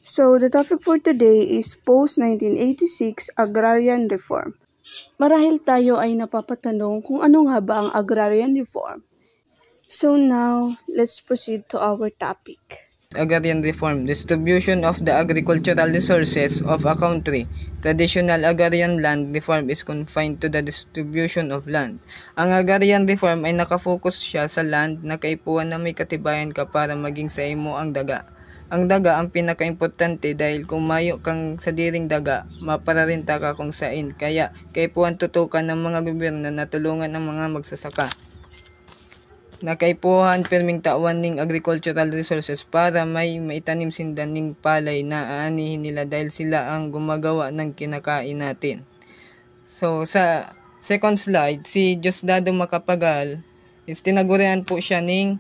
So, the topic for today is post-1986 agrarian reform. Marahil tayo ay napapatanong kung ano nga ba ang agrarian reform. So now, let's proceed to our topic. Agrarian reform, distribution of the agricultural resources of a country. Traditional agrarian land reform is confined to the distribution of land. Ang agrarian reform ay nakafocus siya sa land na kaipuan na may katibayan ka para maging sa imo ang daga. Ang daga ang pinakaimportante dahil kung mayo kang sa diring daga, mapararinta ka kung sain. Kaya kaipuan tutukan ng mga gobyerno na tulungan ang mga magsasaka. Nakaipuhan perming tawan ning agricultural resources para may maitanim sindan ning palay na aanihin nila dahil sila ang gumagawa ng kinakain natin. So sa second slide, si Diosdado Macapagal is tinagurian po siya ning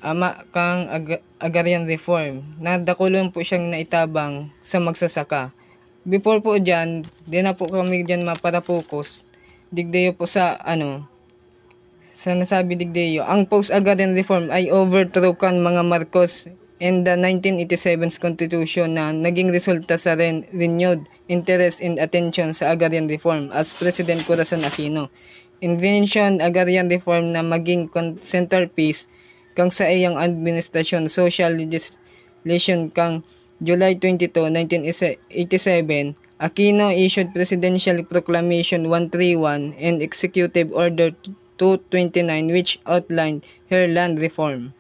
ama kang agrarian reform. Nadakulon po siyang naitabang sa magsasaka. Before po dyan, di na po kami dyan maparapokus. Digdayo po sa sa nasabi digdayo, ang post-agrarian reform ay overthrow kan mga Marcos in the 1987's constitution na naging resulta sa renewed interest and attention sa agrarian reform as President Corazon Aquino. Invention agrarian reform na maging centerpiece kang sa iyang administrasyon social legislation kang July 22, 1987, Aquino issued Presidential Proclamation 131 and Executive Order 229 which outlined her land reform.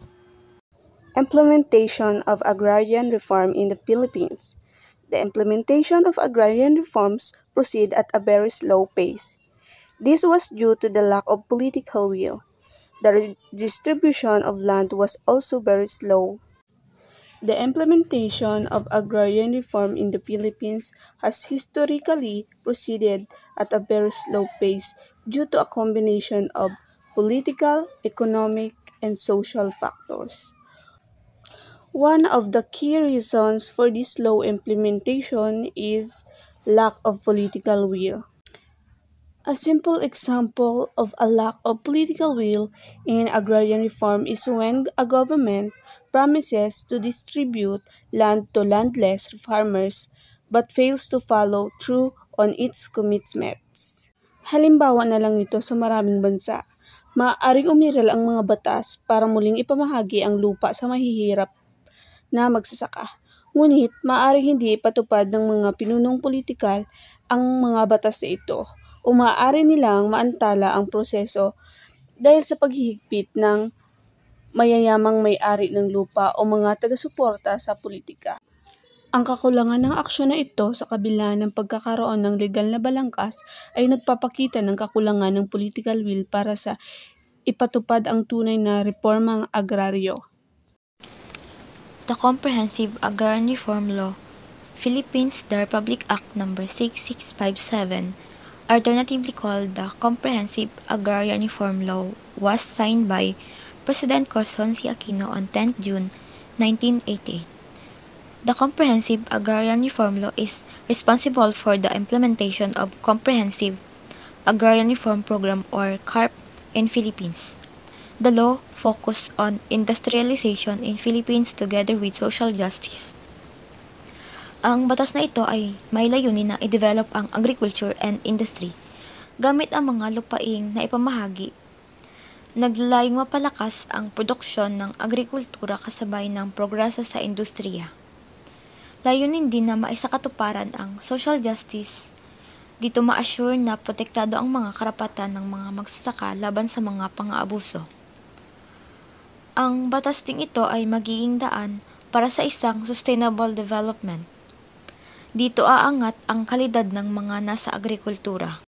Implementation of agrarian reform in the Philippines. The implementation of agrarian reforms proceed at a very slow pace. This was due to the lack of political will. The distribution of land was also very slow. The implementation of agrarian reform in the Philippines has historically proceeded at a very slow pace due to a combination of political, economic, and social factors. One of the key reasons for this slow implementation is lack of political will. A simple example of a lack of political will in agrarian reform is when a government promises to distribute land to landless farmers but fails to follow through on its commitments. Halimbawa na lang nito sa maraming bansa. Maaaring umiral ang mga batas para muling ipamahagi ang lupa sa mahihirap na magsasaka. Ngunit maaaring hindi ipatupad ng mga pinunong politikal ang mga batas na ito o maaari nilang maantala ang proseso dahil sa paghihigpit ng mayayamang may-ari ng lupa o mga taga-suporta sa politika. Ang kakulangan ng aksyon na ito sa kabila ng pagkakaroon ng legal na balangkas ay nagpapakita ng kakulangan ng political will para sa ipatupad ang tunay na reformang agraryo. The Comprehensive Agrarian Reform Law, Philippines, the Republic Act No. 6657, alternatively called the Comprehensive Agrarian Reform Law, was signed by President Corazon C. Aquino on 10 June 1988. The Comprehensive Agrarian Reform Law is responsible for the implementation of Comprehensive Agrarian Reform Program or CARP in Philippines. The law focused on industrialization in Philippines together with social justice. Ang batas na ito ay may layunin na i-develop ang agriculture and industry gamit ang mga lupaing na ipamahagi. Naglalayong mapalakas ang produksyon ng agrikultura kasabay ng progreso sa industriya. Layunin din na maisakatuparan ang social justice. Dito ma-assure na protektado ang mga karapatan ng mga magsasaka laban sa mga pang-aabuso. Ang batas ding ito ay magiging daan para sa isang sustainable development. Dito aangat ang kalidad ng mga nasa agrikultura.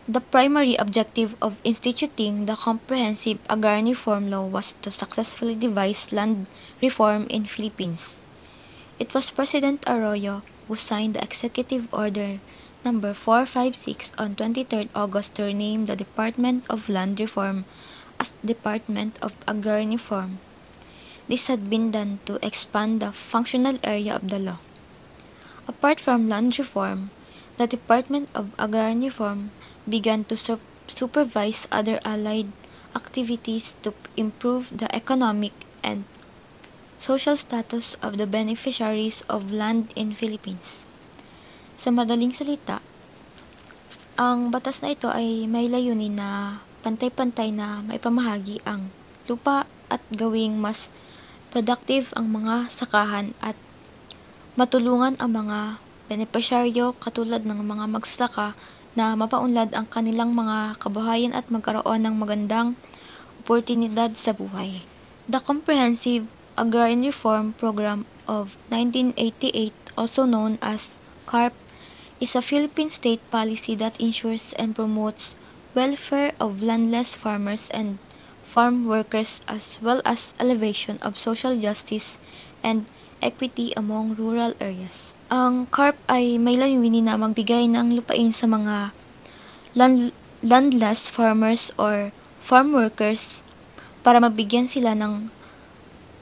The primary objective of instituting the Comprehensive Agrarian Reform Law was to successfully devise land reform in Philippines. It was President Arroyo who signed the Executive Order No. 456 on 23 August to rename the Department of Land Reform as Department of Agrarian Reform. This had been done to expand the functional area of the law. Apart from land reform, the Department of Agrarian Reform began to supervise other allied activities to improve the economic and social status of the beneficiaries of land in Philippines. Sa madaling salita, ang batas na ito ay may layunin na pantay-pantay na maipamahagi ang lupa at gawing mas productive ang mga sakahan at matulungan ang mga benepisyaryo katulad ng mga magsasaka na mapaunlad ang kanilang mga kabuhayan at magkaroon ng magandang oportunidad sa buhay. The Comprehensive Agrarian Reform Program of 1988, also known as CARP, is a Philippine state policy that ensures and promotes welfare of landless farmers and farm workers as well as elevation of social justice and equity among rural areas. Ang CARP ay may layunin na magbigay ng lupain sa mga landless farmers or farm workers para mabigyan sila ng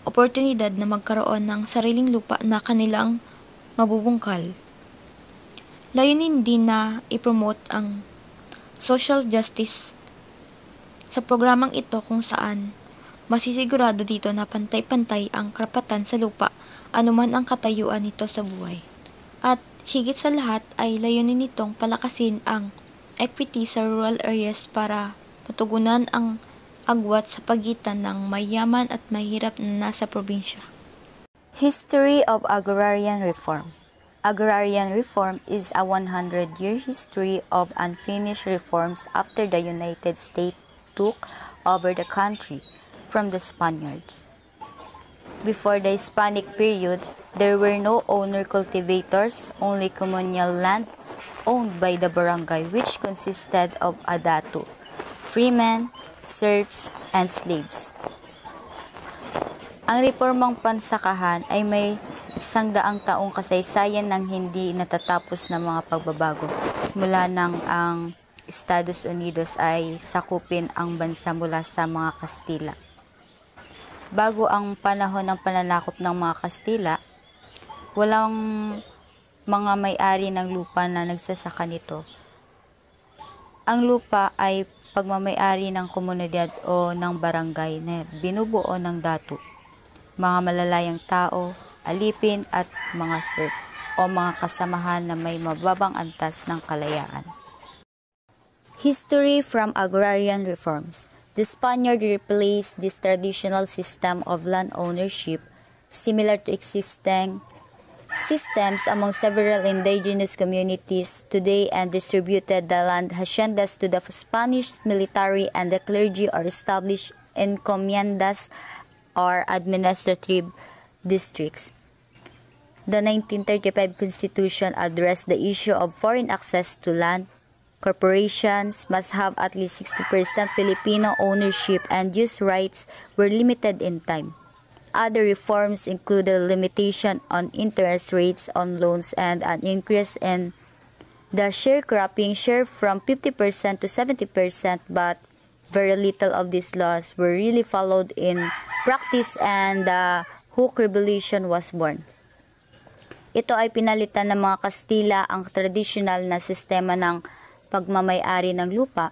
oportunidad na magkaroon ng sariling lupa na kanilang mabubungkal. Layunin din na i-promote ang social justice sa programang ito kung saan masisigurado dito na pantay-pantay ang karapatan sa lupa anuman ang katayuan nito sa buhay. At higit sa lahat ay layunin nitong palakasin ang equity sa rural areas para matugunan ang agwat sa pagitan ng mayaman at mahirap na nasa probinsya. History of Agrarian Reform. Agrarian reform is a 100-year history of unfinished reforms after the United States took over the country from the Spaniards. Before the Hispanic period, there were no owner cultivators, only communal land owned by the barangay, which consisted of a datu, freemen, serfs, and slaves. Ang reformang pansakahan ay may 100 taong kasaysayan ng hindi natatapos na mga pagbabago mula nang ang Estados Unidos ay sakupin ang bansa mula sa mga Kastila. Bago ang panahon ng pananakop ng mga Kastila, walang mga may-ari ng lupa na nagsasaka nito. Ang lupa ay pagmamay-ari ng komunidad o ng barangay na binubuo ng datu, mga malalayang tao, alipin at mga serf o mga kasamahan na may mababang antas ng kalayaan. History from Agrarian Reforms. The Spaniard replaced this traditional system of land ownership, similar to existing systems among several indigenous communities today, and distributed the land haciendas to the Spanish military and the clergy, or established encomiendas or administrative districts. The 1935 Constitution addressed the issue of foreign access to land. Corporations must have at least 60% Filipino ownership, and use rights were limited in time. Other reforms included a limitation on interest rates on loans and an increase in the sharecropping share from 50% to 70%, but very little of these laws were really followed in practice, and the Hooke Revolution was born. Ito ay pinalitan ng mga Kastila ang tradisyonal na sistema ng pagmamay-ari ng lupa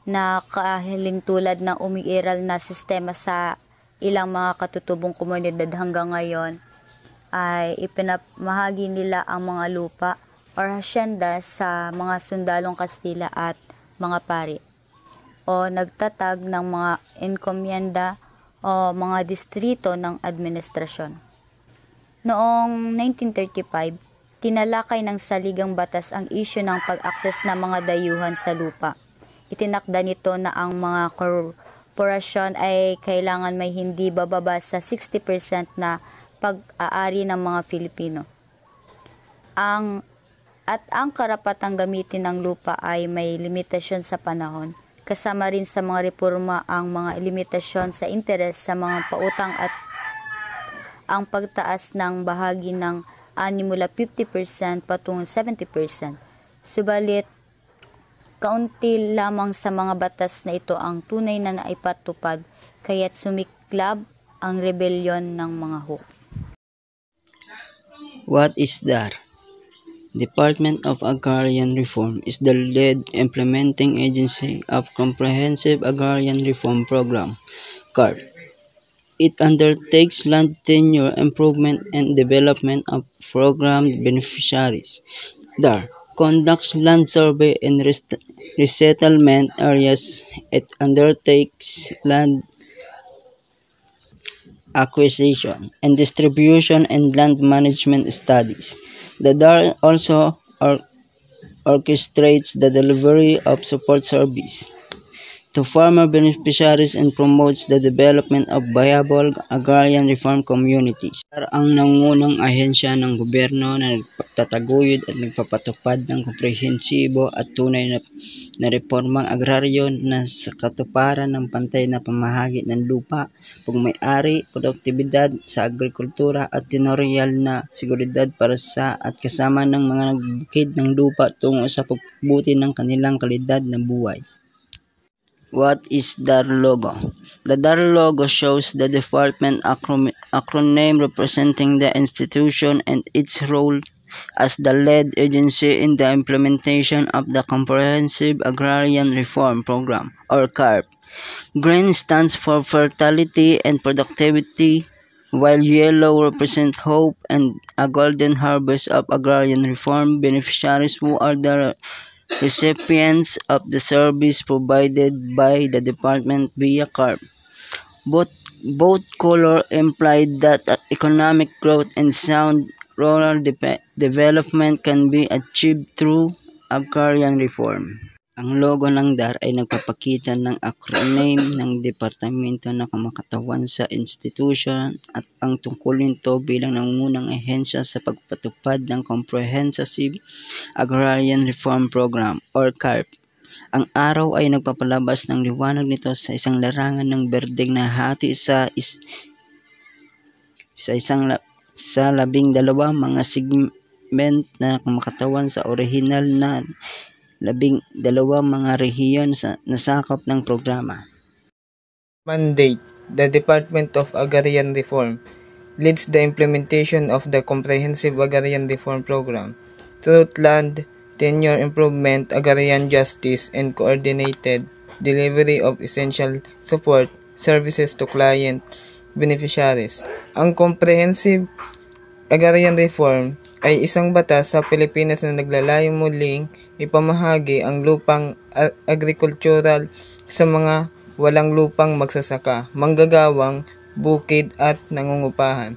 na kahilintulad ng umiiral na sistema sa ilang mga katutubong komunidad hanggang ngayon ay ipinamahagi nila ang mga lupa or hacienda sa mga sundalong Kastila at mga pari o nagtatag ng mga encomienda o mga distrito ng administrasyon. Noong 1935, tinalakay ng saligang batas ang isyu ng pag-akses ng mga dayuhan sa lupa. Itinakda nito na ang mga korporasyon ay kailangan may hindi bababa sa 60% na pag-aari ng mga Filipino. Ang karapatang gamitin ng lupa ay may limitasyon sa panahon. Kasama rin sa mga reforma ang mga limitasyon sa interes sa mga pautang at ang pagtaas ng bahagi ng ani mula 50% patungong 70%. Subalit, kaunti lamang sa mga batas na ito ang tunay na naipatupad, kaya't sumiklab ang rebelyon ng mga Hooke. What is DAR? Department of Agrarian Reform is the lead implementing agency of Comprehensive Agrarian Reform Program, CARP. It undertakes land tenure improvement and development of program beneficiaries. DAR conducts land survey in resettlement areas. It undertakes land acquisition and distribution and land management studies. The DAR also orchestrates the delivery of support service to farmer beneficiaries and promotes the development of viable agrarian reform communities. Ang nangungunang ahensya ng gobyerno na nagtataguyod at nagpapatupad ng komprehensibo at tunay na reformang agraryo na sa katuparan ng pantay na pamahagi ng lupa, pagmay-ari, produktibidad sa agrikultura at teritorial na seguridad para sa at kasama ng mga nagbukid ng lupa tungo sa pagbuti ng kanilang kalidad ng buhay. What is DAR logo? The DAR logo shows the department acronym representing the institution and its role as the lead agency in the implementation of the Comprehensive Agrarian Reform Program, or CARP. Green stands for fertility and productivity, while yellow represents hope and a golden harvest of agrarian reform beneficiaries who are the recipients of the service provided by the department via CARP. Both colors imply that economic growth and sound rural development can be achieved through agrarian reform. Ang logo ng DAR ay nagpapakita ng acronym ng departamento na kumakatawan sa institution at ang tungkulin nito bilang nangungunang ahensya sa pagpatupad ng Comprehensive Agrarian Reform Program, or CARP. Ang araw ay nagpapalabas ng liwanag nito sa isang larangan ng berdeng na hati sa 12 mga segment na kumakatawan sa orihinal na 12 mga rehiyon sa nasakop ng programa. Mandate: The Department of Agrarian Reform leads the implementation of the Comprehensive Agrarian Reform Program through land tenure improvement, agrarian justice, and coordinated delivery of essential support services to client beneficiaries. Ang Comprehensive Agrarian Reform ay isang batas sa Pilipinas na naglalayong muling ipamahagi ang lupang agrikultural sa mga walang lupang magsasaka, manggagawang, bukid at nangungupahan.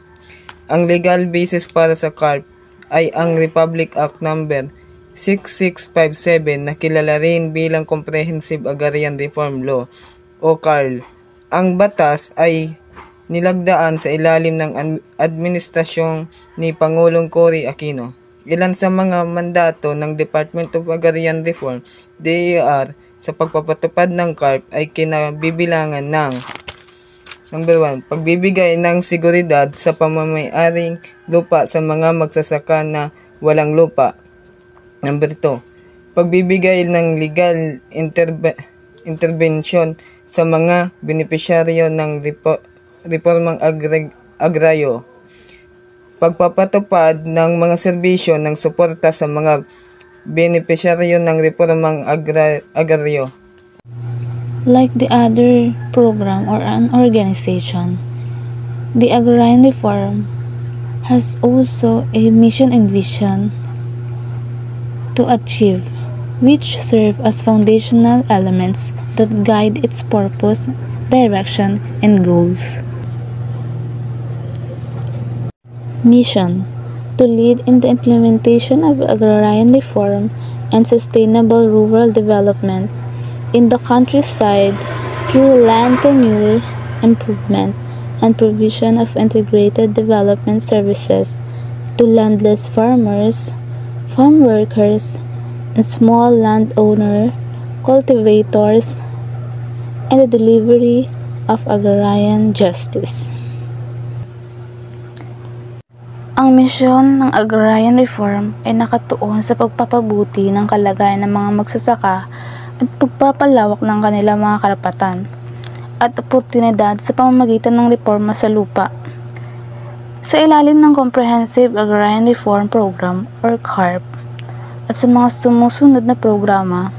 Ang legal basis para sa CARP ay ang Republic Act No. 6657 na kilala rin bilang Comprehensive Agrarian Reform Law o CARL. Ang batas ay nilagdaan sa ilalim ng administrasyong ni Pangulong Cory Aquino. Ilan sa mga mandato ng Department of Agrarian Reform, DAR, sa pagpapatupad ng CARP ay kinabibilangan ng Number 1, pagbibigay ng seguridad sa pamamay-aring lupa sa mga magsasaka na walang lupa. Number 2, pagbibigay ng legal intervention sa mga benepisyaryo ng reformang agraryo. Pagpapatupad ng mga serbisyo ng suporta sa mga benepisyaryo ng reformang agraryo. Like the other program or an organization, the agrarian reform has also a mission and vision to achieve, which serve as foundational elements that guide its purpose, direction, and goals. Mission: to lead in the implementation of agrarian reform and sustainable rural development in the countryside through land tenure improvement and provision of integrated development services to landless farmers, farm workers, and small landowner cultivators, and the delivery of agrarian justice. Ang misyon ng agrarian reform ay nakatuon sa pagpapabuti ng kalagayan ng mga magsasaka at pagpapalawak ng kanilang mga karapatan at oportunidad sa pamamagitan ng reforma sa lupa. Sa ilalim ng Comprehensive Agrarian Reform Program or CARP at sa mga sumusunod na programa,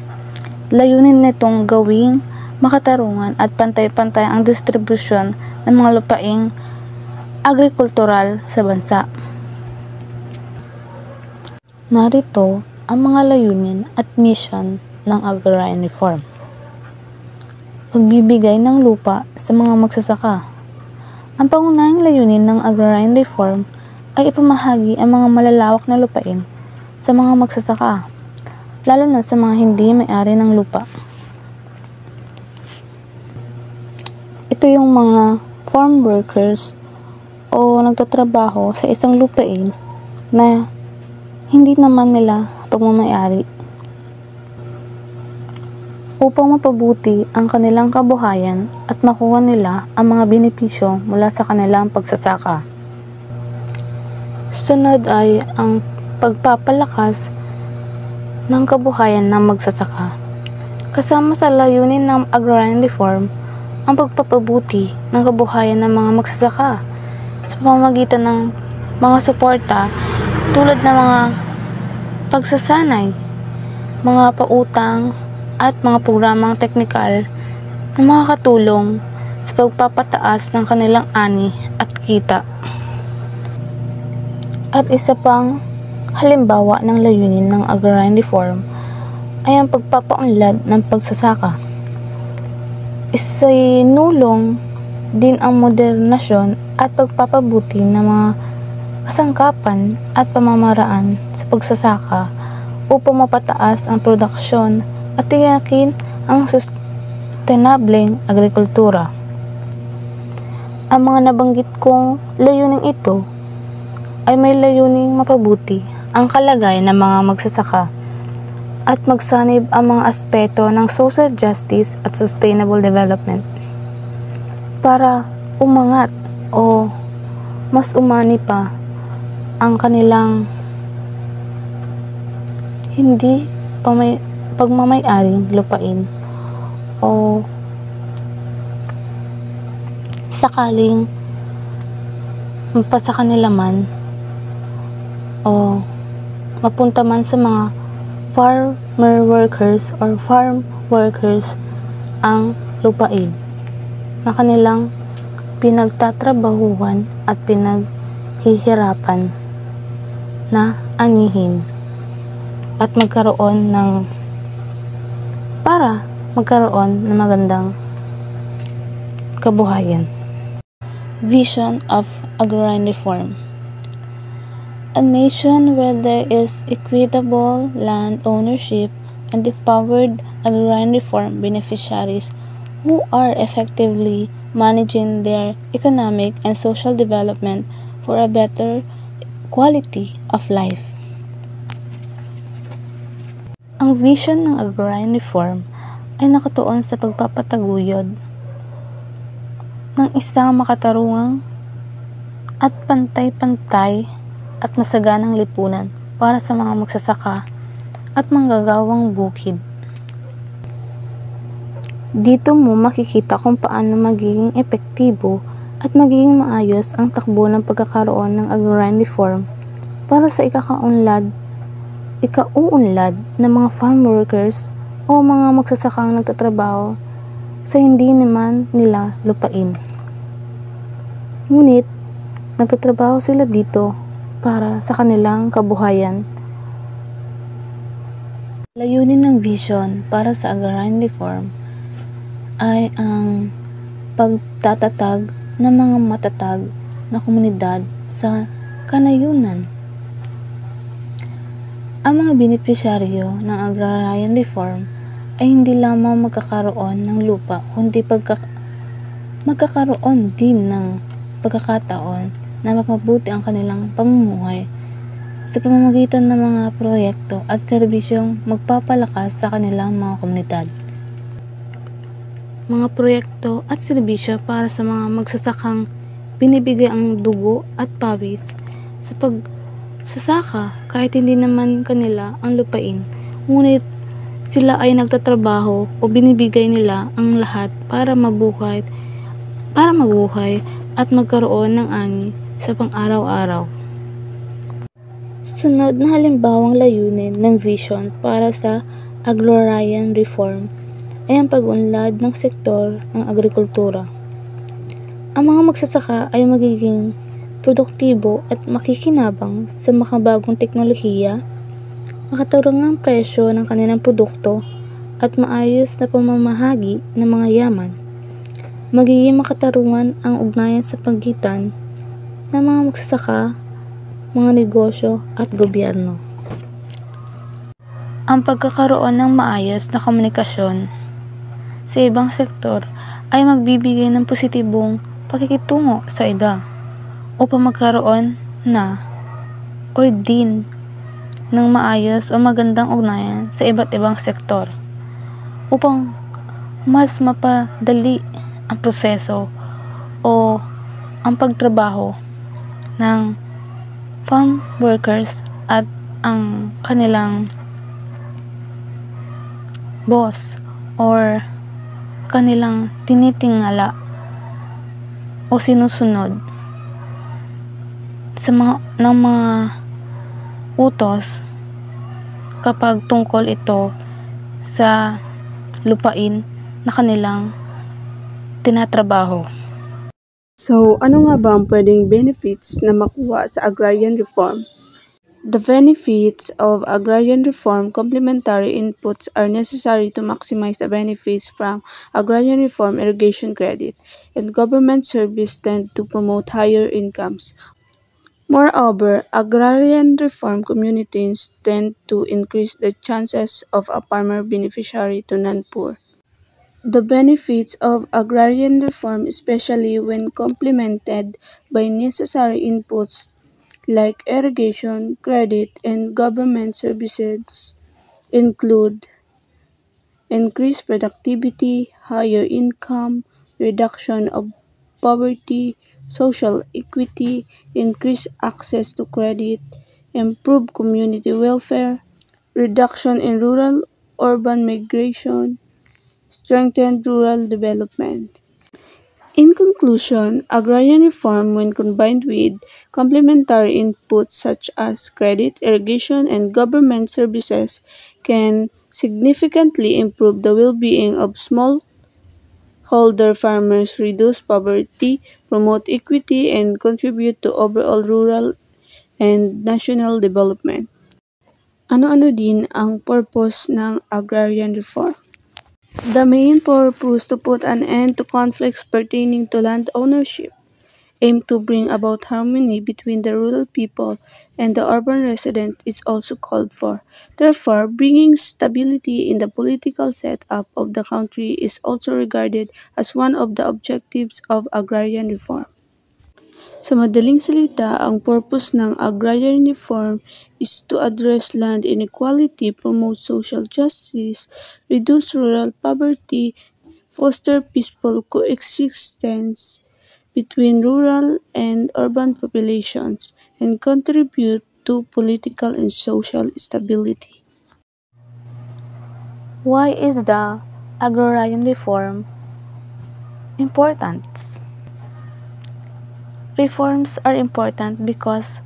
layunin nitong gawing makatarungan at pantay-pantay ang distribusyon ng mga lupaing agrikultural sa bansa. Narito ang mga layunin at mission ng agrarian reform. Pagbibigay ng lupa sa mga magsasaka. Ang pangunahing layunin ng agrarian reform ay ipamahagi ang mga malalawak na lupain sa mga magsasaka, lalo na sa mga hindi may-ari ng lupa. Ito yung mga farm workers o nagtatrabaho sa isang lupain na hindi naman nila pagmamay-ari. Upang mapabuti ang kanilang kabuhayan at makuha nila ang mga benepisyo mula sa kanilang pagsasaka. Sunod ay ang pagpapalakas ng kabuhayan ng magsasaka. Kasama sa layunin ng agrarian reform ang pagpapabuti ng kabuhayan ng mga magsasaka sa pamamagitan ng mga suporta tulad ng mga pagsasanay, mga pautang at mga programang teknikal na makakatulong sa pagpapataas ng kanilang ani at kita. At isa pang halimbawa ng layunin ng agrarian reform ay ang pagpapaunlad ng pagsasaka. Isinulong din ang modernasyon at pagpapabuti ng mga kasangkapan at pamamaraan sa pagsasaka upang mapataas ang produksyon at tiyakin ang sustainableng agrikultura. Ang mga nabanggit kong layuning ito ay may layuning mapabuti ang kalagayan ng mga magsasaka at magsanib ang mga aspeto ng social justice at sustainable development para umangat o mas umani pa ang kanilang hindi pagmamay-aring lupain o sakaling mapasa kanila man o mapunta man sa mga farmer workers or farm workers ang lupain na kanilang pinagtatrabahuhan at pinaghihirapan na anihin at magkaroon ng magandang kabuhayan. Vision of agrarian reform. A nation where there is equitable land ownership and empowered agrarian reform beneficiaries who are effectively managing their economic and social development for a better quality of life. Ang vision ng agrarian reform ay nakatuon sa pagpapataguyod ng isang makatarungang at pantay-pantay at masaganang lipunan para sa mga magsasaka at manggagawang bukid. Dito mo makikita kung paano magiging epektibo at magiging maayos ang takbo ng pagkakaroon ng agrarian reform para sa ikauunlad ng mga farm workers o mga magsasakang nagtatrabaho sa hindi naman nila lupain. Ngunit, nagtatrabaho sila dito para sa kanilang kabuhayan. Layunin ng vision para sa agrarian reform ay ang pagtatatag ng mga matatag na komunidad sa kanayunan. Ang mga benepisyaryo ng agrarian reform ay hindi lamang magkakaroon ng lupa kundi magkakaroon din ng pagkakataon na mapabuti ang kanilang pamumuhay sa pamamagitan ng mga proyekto at serbisyong magpapalakas sa kanilang mga komunidad. Mga proyekto at serbisyo para sa mga magsasakang binibigay ang dugo at pawis sa pagsasaka kahit hindi naman kanila ang lupain, ngunit sila ay nagtatrabaho o binibigay nila ang lahat para mabuhay at magkaroon ng ani sa pang-araw-araw. Sunod na halimbawang layunin ng vision para sa agrarian reform ay ang pag-unlad ng sektor ng agrikultura. Ang mga magsasaka ay magiging produktibo at makikinabang sa makabagong teknolohiya, makatarungang presyo ng kanilang produkto at maayos na pamamahagi ng mga yaman. Magiging makatarungan ang ugnayan sa pagitan ng mga magsasaka, mga negosyo at gobyerno. Ang pagkakaroon ng maayos na komunikasyon sa ibang sektor ay magbibigay ng positibong pakikitungo sa iba upang magkaroon na o din ng maayos o magandang ugnayan sa iba't ibang sektor upang mas mapadali ang proseso o ang pagtrabaho ng farm workers at ang kanilang boss or kanilang tinitingala o sinusunod sa mga utos kapag tungkol ito sa lupain na kanilang tinatrabaho. So, ano nga ba ang pwedeng benefits na makuha sa agrarian reform? The benefits of agrarian reform complementary inputs are necessary to maximize the benefits from agrarian reform. Irrigation credit and government service tend to promote higher incomes. Moreover, agrarian reform communities tend to increase the chances of a farmer beneficiary to non-poor. The benefits of agrarian reform, especially when complemented by necessary inputs like irrigation, credit, and government services, include increased productivity, higher income, reduction of poverty, social equity, increased access to credit, improved community welfare, reduction in rural-urban migration, strengthened rural development. In conclusion, agrarian reform, when combined with complementary inputs such as credit, irrigation, and government services, can significantly improve the well-being of smallholder farmers, reduce poverty, promote equity, and contribute to overall rural and national development. Ano-ano din ang purpose ng agrarian reform? The main purpose to put an end to conflicts pertaining to land ownership, aim to bring about harmony between the rural people and the urban resident is also called for. Therefore, bringing stability in the political setup of the country is also regarded as one of the objectives of agrarian reform. Sa madaling salita, ang purpose ng agrarian reform is to address land inequality, promote social justice, reduce rural poverty, foster peaceful coexistence between rural and urban populations, and contribute to political and social stability. Why is the agrarian reform important? Reforms are important because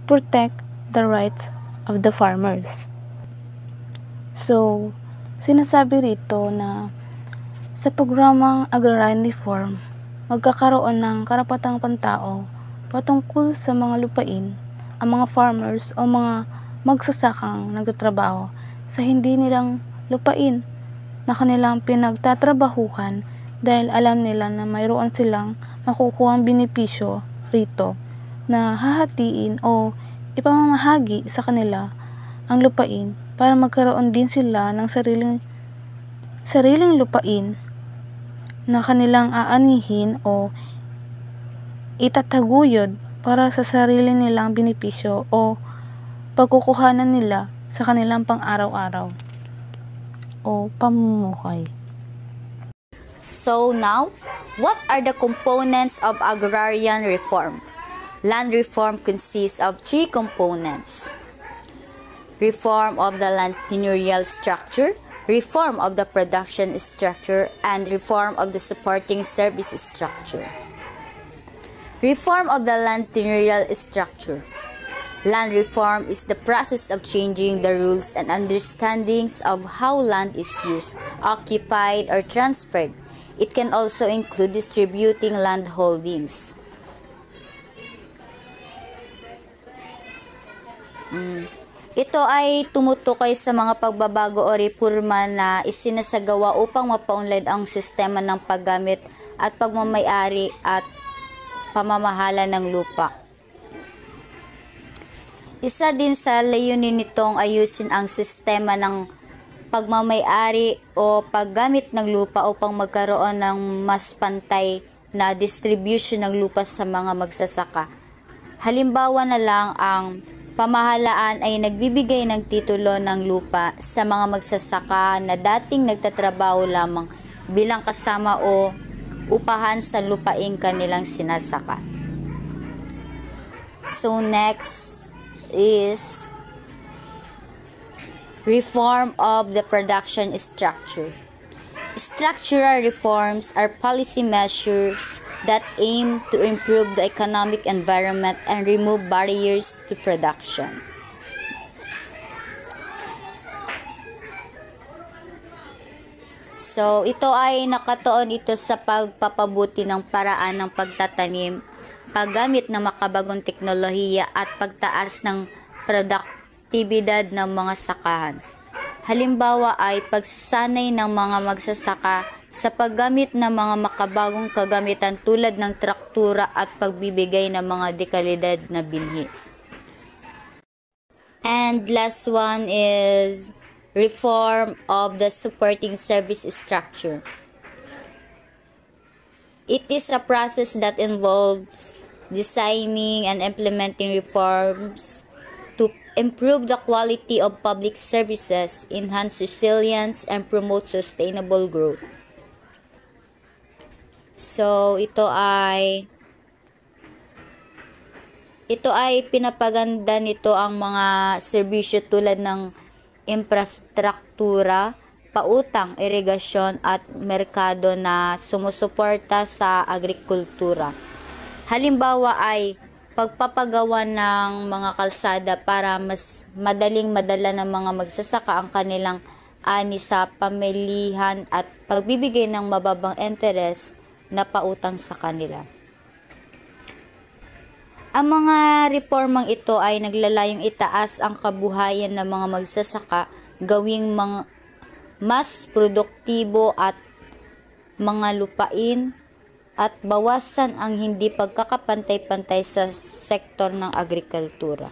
protect the rights of the farmers. So, sinasabi rito na sa programang agrarian reform, magkakaroon ng karapatang pantao patungkol sa mga lupain, ang mga farmers o mga magsasakang nagtatrabaho sa hindi nilang lupain na kanilang pinagtatrabahuhan dahil alam nila na mayroon silang makukuhang benepisyo rito na hahatiin o ipamamahagi sa kanila ang lupain para magkaroon din sila ng sariling lupain na kanilang aanihin o itataguyod para sa sarili nilang benepisyo o pagkukuhanan nila sa kanilang pang-araw-araw o pamumuhay. So now, what are the components of agrarian reform? Land reform consists of three components: reform of the land tenurial structure, reform of the production structure, and reform of the supporting service structure. Reform of the land tenurial structure. Land reform is the process of changing the rules and understandings of how land is used, occupied, or transferred. It can also include distributing land holdings. Ito ay tumutukoy sa mga pagbabago o reforma na isinasagawa upang mapaunlad ang sistema ng paggamit at pagmamay-ari at pamamahala ng lupa. Isa din sa layunin nitong ayusin ang sistema ng pagmamay-ari o paggamit ng lupa upang magkaroon ng mas pantay na distribution ng lupa sa mga magsasaka. Halimbawa na lang, ang pamahalaan ay nagbibigay ng titulo ng lupa sa mga magsasaka na dating nagtatrabaho lamang bilang kasama o upahan sa lupaing kanilang sinasaka. So next is reform of the production structure. Structural reforms are policy measures that aim to improve the economic environment and remove barriers to production. So, ito ay nakatuon ito sa pagpapabuti ng paraan ng pagtatanim, paggamit ng makabagong teknolohiya at pagtaas ng produktibidad ng mga sakahan. Halimbawa ay pagsasanay ng mga magsasaka sa paggamit ng mga makabagong kagamitan tulad ng traktura at pagbibigay ng mga dekalidad na binhi. And last one is reform of the supporting service structure. It is a process that involves designing and implementing reforms to improve the quality of public services, enhance resilience, and promote sustainable growth. So, ito ay pinapaganda nito ang mga serbisyo tulad ng infrastruktura, pautang, irigasyon at merkado na sumusuporta sa agrikultura. Halimbawa ay pagpapagawa ng mga kalsada para mas madaling madala ng mga magsasaka ang kanilang ani sa pamilihan at pagbibigay ng mababang interes na pautang sa kanila. Ang mga reformang ito ay naglalayong itaas ang kabuhayan ng mga magsasaka, gawing mas produktibo at mga lupain at bawasan ang hindi pagkakapantay-pantay sa sektor ng agrikultura.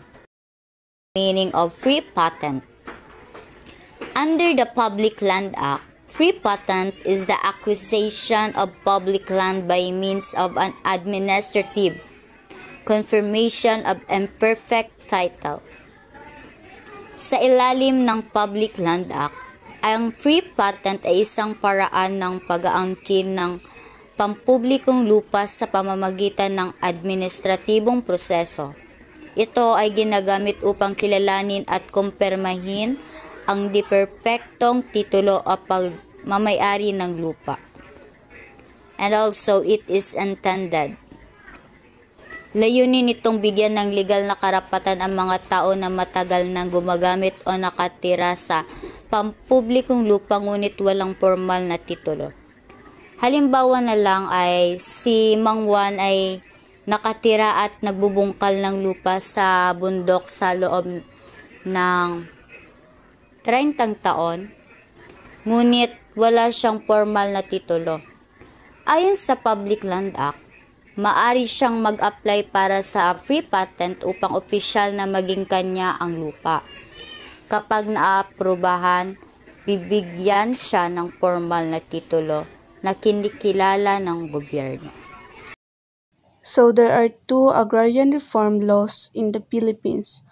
Meaning of free patent. Under the Public Land Act, free patent is the acquisition of public land by means of an administrative confirmation of imperfect title. Sa ilalim ng Public Land Act, ang free patent ay isang paraan ng pag-aangkin ng pampublikong lupa sa pamamagitan ng administratibong proseso. Ito ay ginagamit upang kilalanin at kumpirmahin ang di-perpektong titulo o pagmamay-ari ng lupa. And also, it is intended. Layunin nitong bigyan ng legal na karapatan ang mga tao na matagal nang gumagamit o nakatira sa pampublikong lupa ngunit walang formal na titulo. Halimbawa na lang ay si Mang Juan ay nakatira at nagbubungkal ng lupa sa bundok sa loob ng 30 taon, ngunit wala siyang formal na titulo. Ayon sa Public Land Act, maari siyang mag-apply para sa free patent upang opisyal na maging kanya ang lupa. Kapag naaprubahan, bibigyan siya ng formal na titulo na kinikilala ng gobyerno. So there are two agrarian reform laws in the Philippines.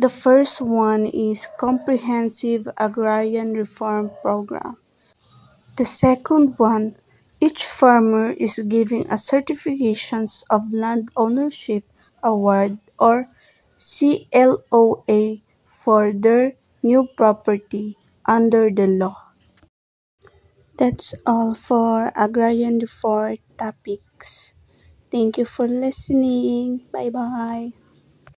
The first one is Comprehensive Agrarian Reform Program. The second one, each farmer is given a Certifications of Land Ownership Award or CLOA for their new property under the law. That's all for agrarian reform topics. Thank you for listening. Bye-bye.